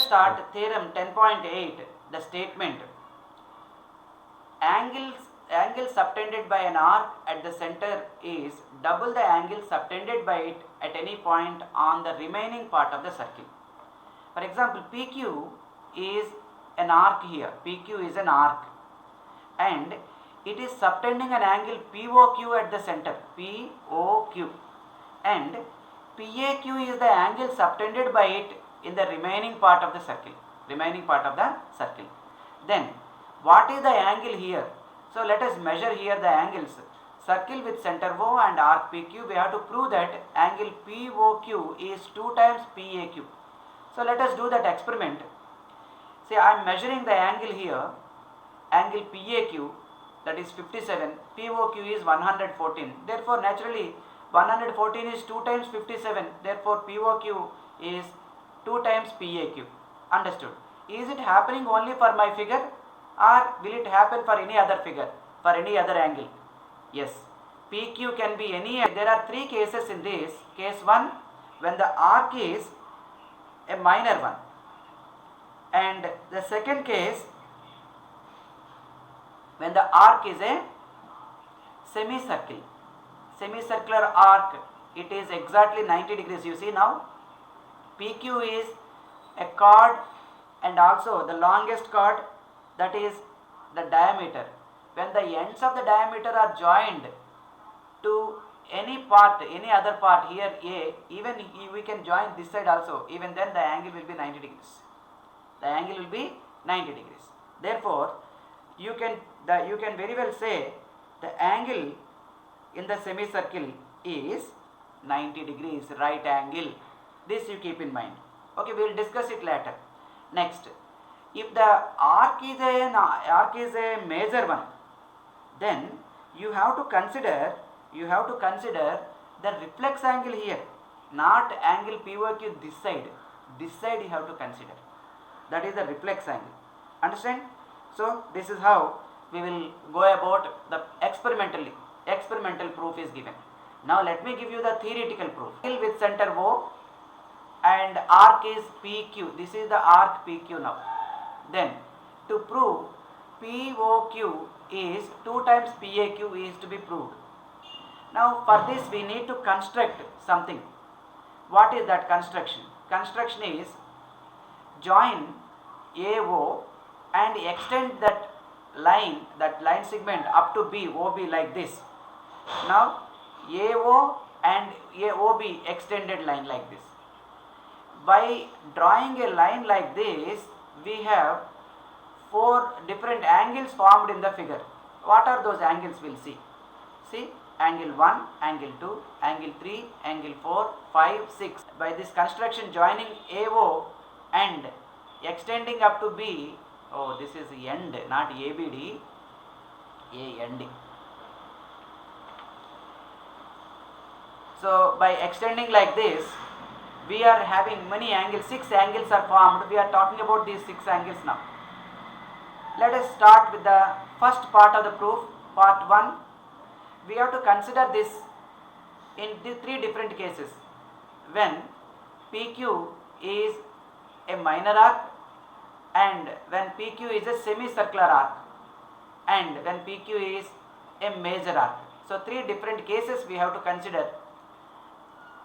start theorem 10.8. The statement: angle subtended by an arc at the center is double the angle subtended by it at any point on the remaining part of the circle. For example, PQ is an arc here. PQ is an arc, and it is subtending an angle POQ at the center. POQ, and PAQ is the angle subtended by it in the remaining part of the circle. Then what is the angle here? So let us measure here the angles. Circle with center O and arc PQ. We have to prove that angle POQ is 2 times PAQ. So let us do that experiment. See, I am measuring the angle here. Angle PAQ, that is 57. POQ is 114. Therefore naturally 114 is 2 times 57. Therefore POQ is 2 times PAQ. Understood? Is it happening only for my figure, or will it happen for any other figure, for any other angle? Yes, PQ can be any. There are 3 cases in this. Case 1, when the arc is a minor one, and the second case, when the arc is a semicircular arc, it is exactly 90 degrees. You see now, PQ is a chord and also the longest chord, that is the diameter. When the ends of the diameter are joined to any part, any other part, here A, even we can join this side also, even then the angle will be 90 degrees. The angle will be 90 degrees. Therefore, you can very well say the angle in the semicircle is 90 degrees, right angle. This you keep in mind. Okay, we will discuss it later. Next, if the arc is a major one, then you have to consider the reflex angle here, not angle POQ this side. This side you have to consider. That is the reflex angle. Understand? So this is how we will go about the experimental proof is given. Now let me give you the theoretical proof. With center O and arc is PQ. This is the arc PQ now. Then to prove POQ is 2 times PAQ is to be proved. Now for this we need to construct something. What is that construction? Construction is join AO and extend that line segment up to B, OB like this. Now AO and AOB extended line like this. By drawing a line like this, we have 4 different angles formed in the figure. What are those angles? We'll see. See, angle 1, angle 2, angle 3, angle 4, 5, 6. By this construction joining AO and extending up to B, oh, this is end, not ABD, AND. So by extending like this, we are having many angles, 6 angles are formed. We are talking about these 6 angles now. Let us start with the first part of the proof, part 1. We have to consider this in 3 different cases. When PQ is a minor arc, and when PQ is a semicircular arc, and when PQ is a major arc. So 3 different cases we have to consider.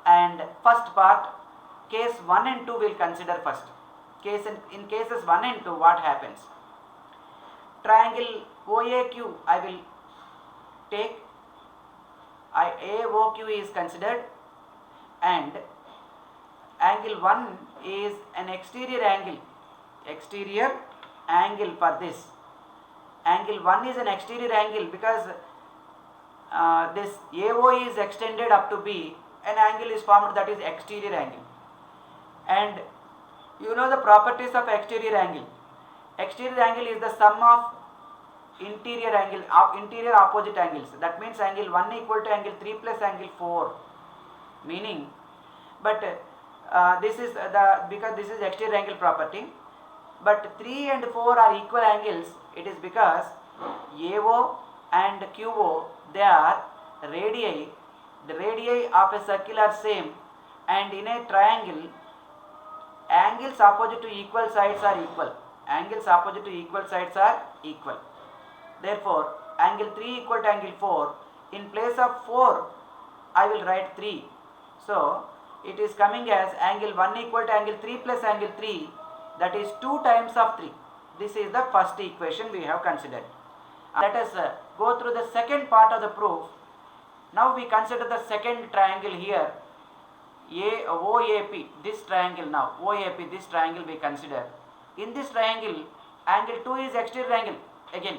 And first part, case 1 and 2 will consider first. In cases 1 and 2, what happens? Triangle OAQ I will take. AOQ is considered, and angle 1 is an exterior angle for this. Angle 1 is an exterior angle because this AO is extended up to B, an angle is formed, that is exterior angle. And you know the properties of exterior angle. Exterior angle is the sum of interior opposite angles. That means angle 1 equal to angle 3 plus angle 4. Meaning, but this is because this is exterior angle property. But 3 and 4 are equal angles. It is because AO and QO, they are radii. The radii of a circle are same, and in a triangle angles opposite to equal sides are equal. Angles opposite to equal sides are equal. Therefore, angle 3 equal to angle 4. In place of 4, I will write 3. So, it is coming as angle 1 equal to angle 3 plus angle 3, that is 2 times of 3. This is the first equation we have considered. Let us go through the second part of the proof. Now we consider the second triangle here, OAP, this triangle now, OAP, this triangle we consider. In this triangle, angle 2 is exterior angle, again,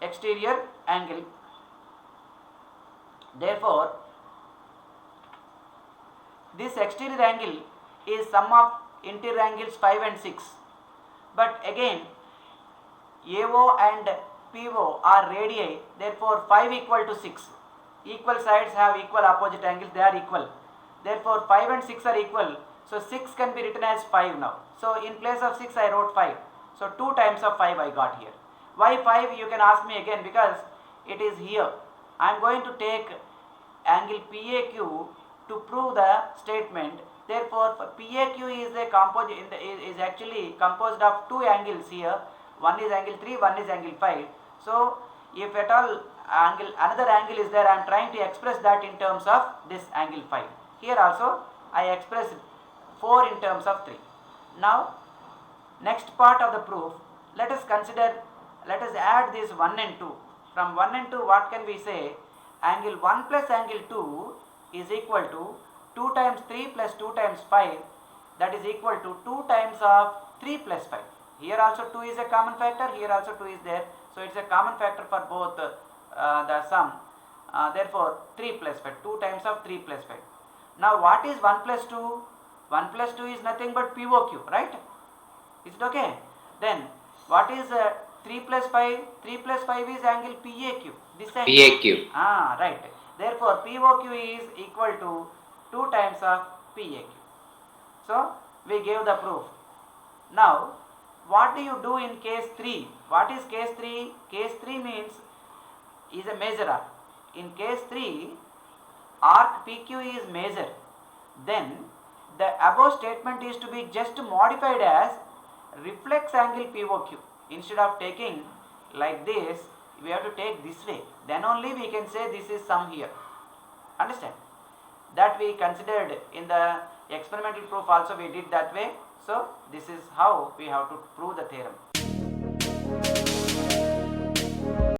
exterior angle. Therefore, this exterior angle is sum of interior angles 5 and 6. But again, AO and PO are radii, therefore 5 equal to 6. Equal sides have equal opposite angles, they are equal. Therefore 5 and 6 are equal, so 6 can be written as 5 now. So in place of 6 I wrote 5. So 2 times of 5 I got here. Why 5, you can ask me again, because it is here. I am going to take angle PAQ to prove the statement. Therefore PAQ is a composite, is actually composed of 2 angles here. One is angle 3, one is angle 5. So if at all another angle is there, I am trying to express that in terms of this angle 5. Here also I expressed 4 in terms of 3. Now next part of the proof, let us add this 1 and 2. From 1 and 2, what can we say? Angle 1 plus angle 2 is equal to 2 times 3 plus 2 times 5, that is equal to 2 times of 3 plus 5. Here also 2 is a common factor, here also 2 is there. So it is a common factor for both the sum. Therefore 3 plus 5, 2 times of 3 plus 5. Now what is 1 plus 2? 1 plus 2 is nothing but POQ, right? Is it okay? Then what is 3 plus 5? 3 plus 5 is angle PAQ. This angle. PAQ. Right. Therefore POQ is equal to 2 times of PAQ. So we gave the proof. Now what do you do in case 3? What is case 3? Case 3 means is a major arc. In case 3, arc PQ is major. Then the above statement is to be just modified as reflex angle POQ. Instead of taking like this, we have to take this way. Then only we can say this is sum here. Understand? That we considered in the experimental proof also, we did that way. So this is how we have to prove the theorem.